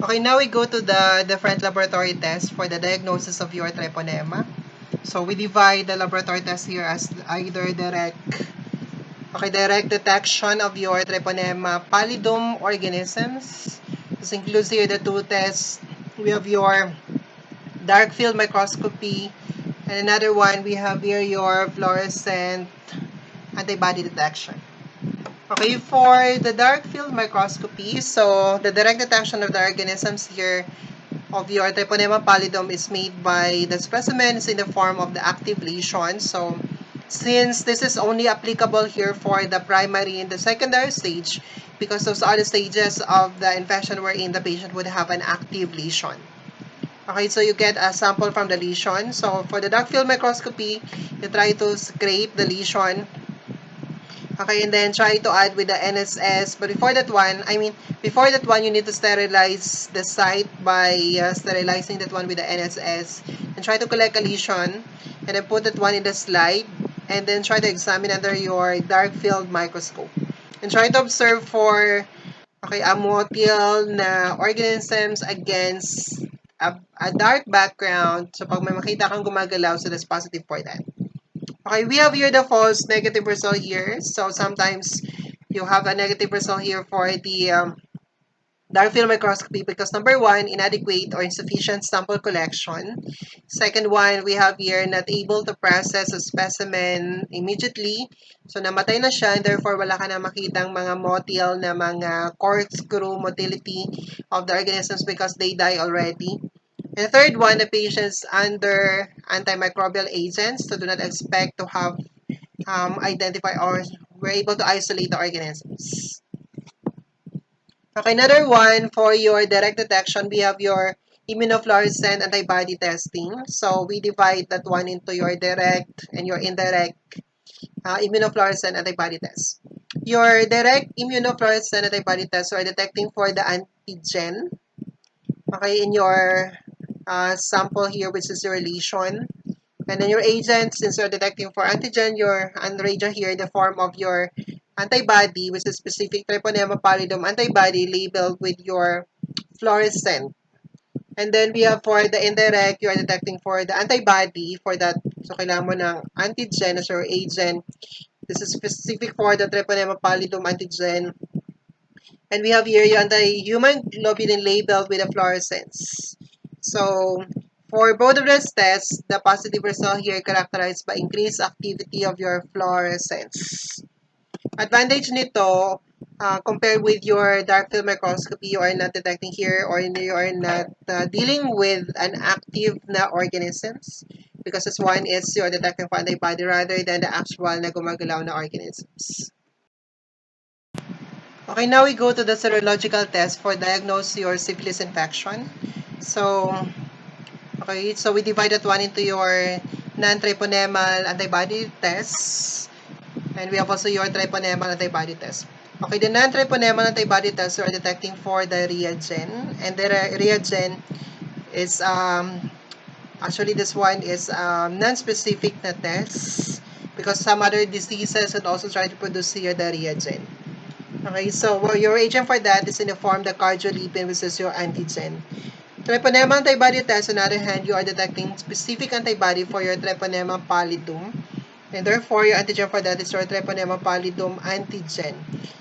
Okay, now we go to the different laboratory tests for the diagnosis of your treponema. So we divide the laboratory test here as either direct detection of your treponema pallidum organisms. This includes here the two tests. We have your dark field microscopy, and another one we have here your fluorescent antibody detection. Okay, for the dark field microscopy, so the direct detection of the organisms here of your treponema pallidum is made by the specimens in the form of the active lesion. So since this is only applicable here for the primary and the secondary stage, because those are the stages of the infection wherein the patient would have an active lesion. Okay, so you get a sample from the lesion. So for the dark field microscopy, you try to scrape the lesion. Okay, and then try to add with the NSS. But before that one, you need to sterilize the site by sterilizing that one with the NSS. And try to collect a lesion. And then put that one in the slide. And then try to examine under your dark field microscope. And try to observe for a motile na organisms against a dark background. So pag may makita kang gumagalaw, so that's positive for that. Okay, we have here the false negative result here. So sometimes you have a negative result here for the dark field microscopy because number one, inadequate or insufficient sample collection. Second one, we have here not able to process a specimen immediately. So namatay na siya and therefore wala ka na makitang mga motile na mga corkscrew motility of the organisms because they die already. And third one, the patients under antimicrobial agents, so do not expect to have identify or we're able to isolate the organisms. Okay, another one for your direct detection, we have your immunofluorescent antibody testing. So we divide that one into your direct and your indirect immunofluorescent antibody test. Your direct immunofluorescent antibody tests are detecting for the antigen. Okay, in your sample here, which is your lesion. And then your agent, since you're detecting for antigen, your reagent here in the form of your antibody, which is specific treponema pallidum antibody labeled with your fluorescent. And then we have for the indirect, you are detecting for the antibody for that. So kailangan mo ng antigen as your agent. This is specific for the treponema pallidum antigen. And we have here your anti-human globulin labeled with a fluorescence. So for both of these tests, the positive result here characterized by increased activity of your fluorescence. Advantage nito, compared with your dark field microscopy, you are not detecting here or you are not dealing with an active na organisms because this one is you're detecting for antibody rather than the actual na gumagalaw na organisms. Okay, now we go to the serological test for diagnose your syphilis infection. So we divide that one into your non-treponemal antibody tests, and we have also your treponemal antibody test. Okay, the non-treponemal antibody tests are detecting for the reagent, and the reagent is actually this one is non-specific na test because some other diseases would also try to produce here the reagent. Okay, so your agent for that is in the form the cardiolipin, which is your antigen. Treponema antibody test, on the other hand, you are detecting specific antibody for your treponema pallidum. And therefore, your antigen for that is your treponema pallidum antigen.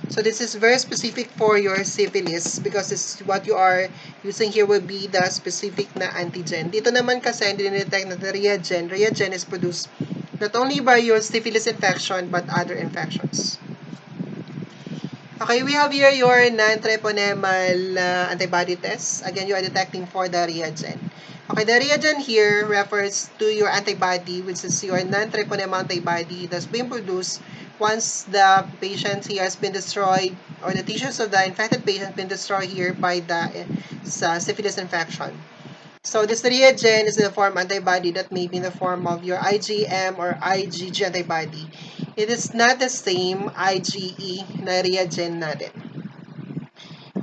So this is very specific for your syphilis because this is what you are using here will be the specific na antigen. Dito naman kasi hindi detect na the reagent. Reagent is produced not only by your syphilis infection but other infections. Okay, we have here your non-treponemal antibody test. Again, you are detecting for the reagent. Okay, the reagent here refers to your antibody, which is your non-treponemal antibody that's being produced once the patient here has been destroyed or the tissues of the infected patient has been destroyed here by the syphilis infection. So this reagent is in the form antibody that may be in the form of your IgM or IgG antibody. It is not the same IgE na reagent natin.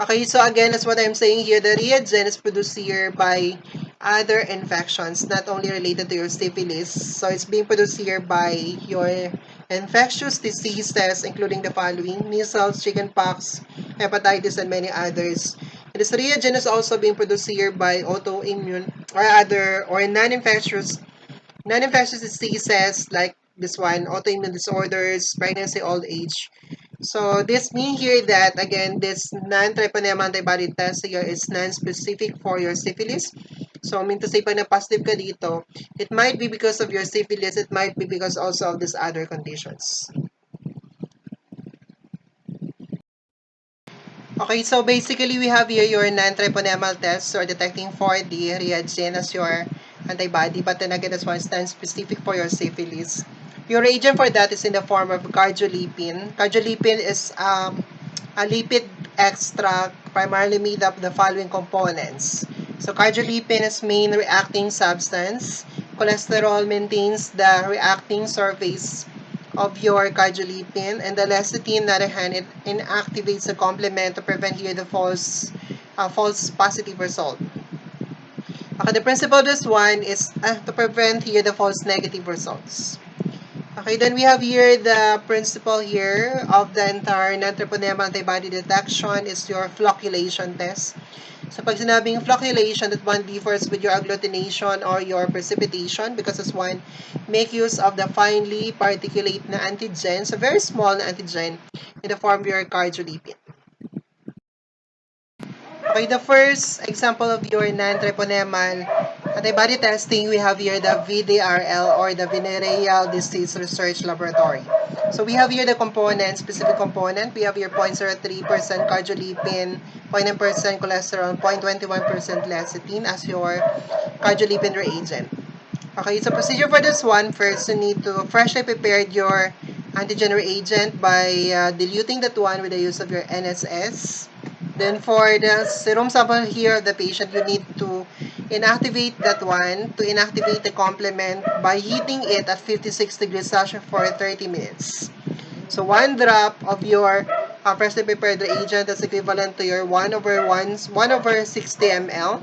Okay, so again, as what I'm saying here, the reagent is produced here by other infections, not only related to your syphilis. So it's being produced here by your infectious diseases, including the following: measles, chickenpox, hepatitis, and many others. This reagent is also being produced here by autoimmune or other or non-infectious diseases like this one, autoimmune disorders, pregnancy, old age. So this means here that again, this non-treponema antibody test here is non-specific for your syphilis. So I mean to say, pag na-positive ka dito, it might be because of your syphilis, it might be because also of these other conditions. Okay, so basically we have here your non-treponemal test or detecting for the reagent as your antibody, but then again, this one is specific for your syphilis. Your reagent for that is in the form of cardiolipin. Cardiolipin is a lipid extract primarily made up of the following components. So cardiolipin is main reacting substance. Cholesterol maintains the reacting surface of your cardiolipin, and the lecithin, on the other hand, it inactivates the complement to prevent here the false positive result. Okay, the principle of this one is to prevent here the false negative results. Okay, then we have here the principle here of the entire non-treponema antibody detection is your flocculation test. So pag sinabing flocculation, that one differs with your agglutination or your precipitation because this one make use of the finely particulate na antigen, so very small na antigen in the form of your cardiolipin. Okay, the first example of your non-treponemal antibody testing, we have here the VDRL or the Venereal Disease Research Laboratory. So we have here the component, specific component. We have here 0.03% cardiolipin, 0.9% cholesterol, 0.21% lecithin as your cardiolipin reagent. Okay, so procedure for this one, first you need to freshly prepare your antigen reagent by diluting that one with the use of your NSS. Then for the serum sample here of the patient, you need to inactivate that one, to inactivate the complement by heating it at 56 degrees Celsius for 30 minutes. So 1 drop of your freshly prepared reagent is equivalent to your 1 over 60 ml.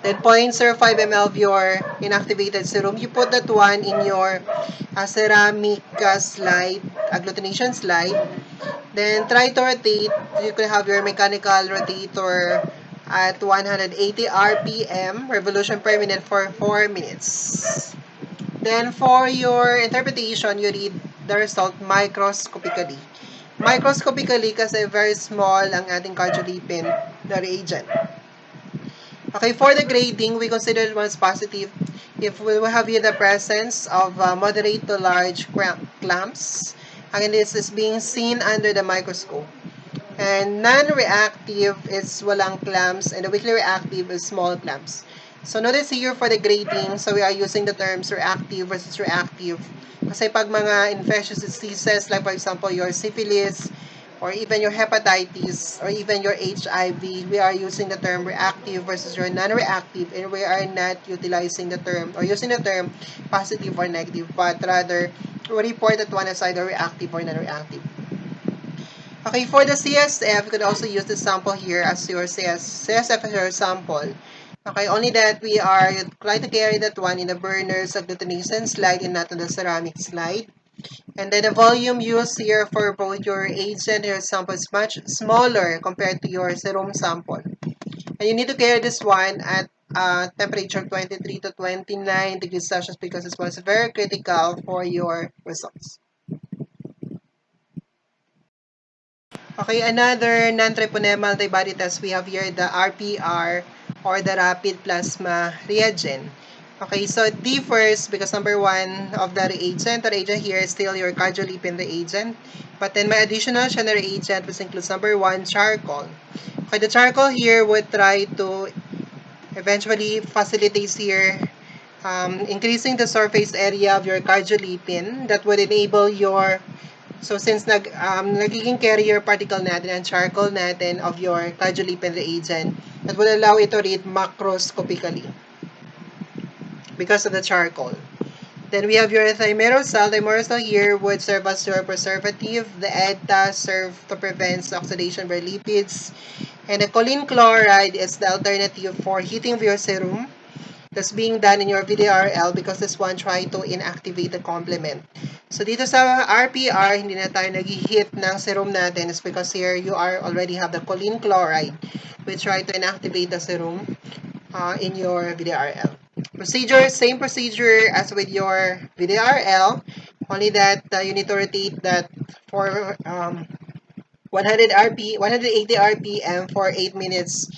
Then 0.05 ml of your inactivated serum, you put that one in your ceramic slide, agglutination slide. Then try to rotate. You can have your mechanical rotator at 180 RPM, revolution per minute for 4 minutes. Then for your interpretation, you read the result microscopically. Microscopically kasi very small ang ating cardiolipin na reagent. Okay, for the grading, we consider it as positive if we will have here the presence of moderate to large clamps. Again, this is being seen under the microscope. And non-reactive is walang clamps, and the weakly reactive is small clamps. So notice here for the grading, so we are using the terms reactive versus reactive. Kasi pag mga infectious diseases, like for example, your syphilis, or even your hepatitis, or even your HIV, we are using the term reactive versus your non-reactive, and we are not utilizing the term, or using the term positive or negative, but rather, we report that one as either reactive or non-reactive. Okay, for the CSF, you could also use the sample here as your CSF as your sample. Okay, only that we are trying to carry that one in the burner's agglutination slide and not on the ceramic slide. And then the volume used here for both your agent and your sample is much smaller compared to your serum sample. And you need to carry this one at temperature 23 to 29 degrees Celsius because this was very critical for your results. Okay, another non-treponemal antibody test, we have here the RPR or the rapid plasma reagent. Okay, so it differs because number one of the reagent here is still your cardiolipin reagent. But then my additional siya na reagent which includes number one, charcoal. Okay, the charcoal here would try to eventually facilitates here increasing the surface area of your cardiolipin that would enable your, so since nagiging carrier particle natin ang charcoal natin of your cardiolipin reagent, that would allow it to read macroscopically because of the charcoal. Then we have your thimerosal. Thimerosal here would serve as your preservative. The EDTA serve to prevent oxidation by lipids. And the choline chloride is the alternative for heating of your serum. That's being done in your VDRL because this one try to inactivate the complement. So dito sa RPR, hindi na tayo nag-hit ng serum natin. It's because here you are already have the choline chloride. We try to inactivate the serum in your VDRL. Procedure, same procedure as with your VDRL, only that you need to rotate that for 100 RP, 180 RPM for 8 minutes.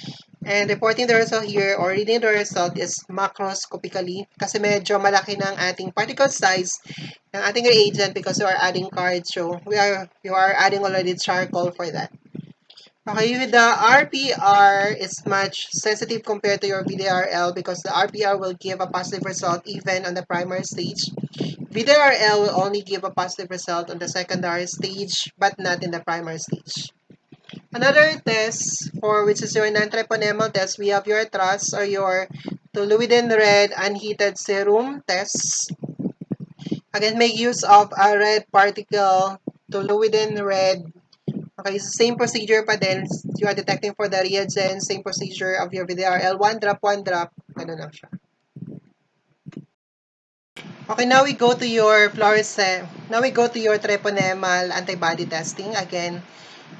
And reporting the result here or reading the result is macroscopically kasi medyo malaki ng ating particle size ng ating reagent because we are adding cards. So you are adding already charcoal for that. Okay, with the RPR is much sensitive compared to your VDRL because the RPR will give a positive result even on the primary stage. VDRL will only give a positive result on the secondary stage but not in the primary stage. Another test for which is your non-treponemal test, we have your TRUS or your toluidine red unheated serum test. Again, make use of a red particle toluidine red. Okay, so same procedure pa din. You are detecting for the reagent, same procedure of your VDRL, 1 drop, ganun lang siya. Okay, now we go to your fluorescent. Now we go to your treponemal antibody testing. Again,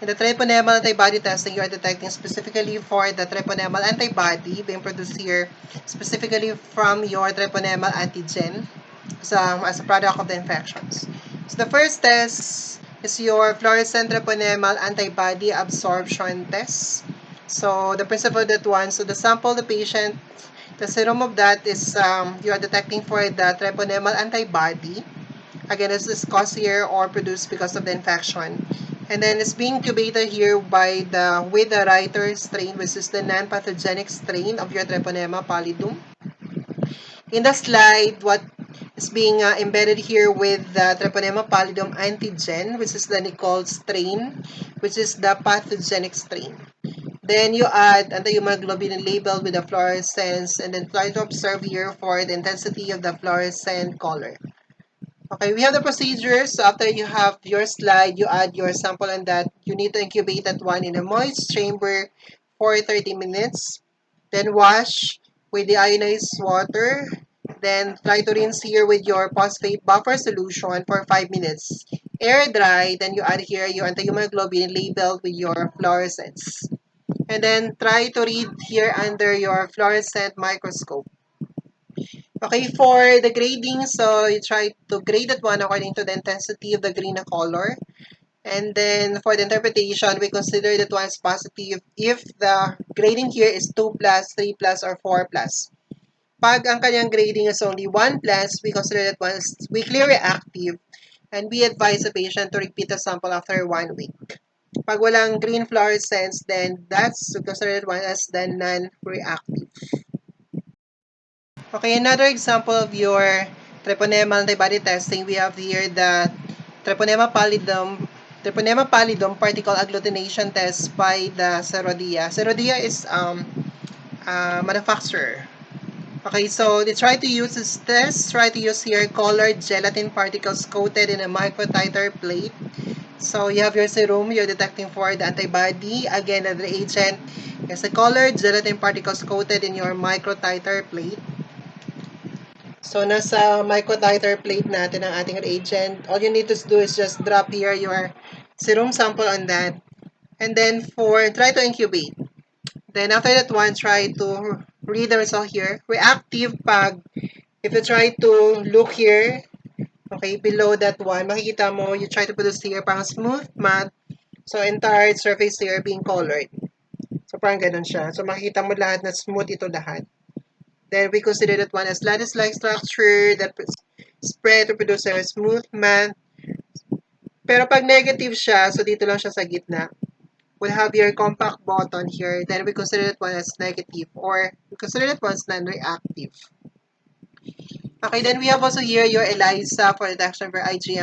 in the treponemal antibody testing, you are detecting specifically for the treponemal antibody being produced here, specifically from your treponemal antigen as a product of the infections. So the first test is your fluorescent treponemal antibody absorption test. So the principle of that one, so the sample the patient, the serum of that is you are detecting for the treponemal antibody. Again, this is caused here or produced because of the infection. And then it's being incubated here by with the writer strain, which is the non-pathogenic strain of your Treponema pallidum. In the slide, what is being embedded here with the Treponema pallidum antigen, which is the Nicole strain, which is the pathogenic strain. Then you add anti-hemoglobin labeled with the fluorescence and then try to observe here for the intensity of the fluorescent color. Okay, we have the procedures. So after you have your slide, you add your sample and that you need to incubate that one in a moist chamber for 30 minutes. Then wash with the ionized water. Then try to rinse here with your phosphate buffer solution for 5 minutes. Air dry, then you add here your anti-hemoglobin labeled with your fluorescence. And then try to read here under your fluorescent microscope. Okay, for the grading, so you try to grade that one according to the intensity of the green color. And then for the interpretation, we consider that one as positive if the grading here is 2 plus, 3 plus, or 4 plus. Pag ang kanyang grading is only 1 plus, we consider that one as weakly reactive. And we advise the patient to repeat the sample after 1 week. Pag walang green fluorescence, then that's we consider that one as the non-reactive. Okay, another example of your treponemal antibody testing, we have here the treponema pallidum particle agglutination test by the Serodia. Serodia is manufacturer. Okay, so they try to use this test, try to use here colored gelatin particles coated in a microtiter plate. So you have your serum, you're detecting for the antibody. Again, the reagent is a colored gelatin particles coated in your microtiter plate. So, nasa microtiter plate natin ang ating reagent. All you need to do is just drop here your serum sample on that. And then try to incubate. Then after that one, try to read the result here. Reactive pag, if you try to look here, okay, below that one, makikita mo, you try to produce here parang smooth matte. So, entire surface here being colored. So, parang ganun siya. So, makikita mo lahat na smooth ito lahat. Then we consider that one as lattice-like structure that spread to produce a smooth matte. Pero pag negative siya, so dito lang siya sa gitna. We'll have your compact button here. Then we consider that one as negative or we consider that one as non-reactive. Okay, then we have also here your ELISA for detection for IgG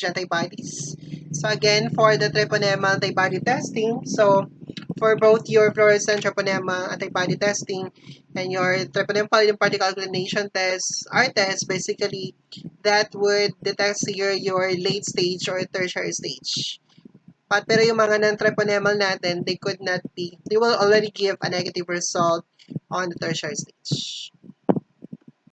antibodies. So again, for the treponema antibody testing, so for both your fluorescent treponema antibody testing and your treponema pallidum particle agglutination test, our test basically that would detect here your late stage or tertiary stage. Pero yung mga non-treponemal natin, they will already give a negative result on the tertiary stage.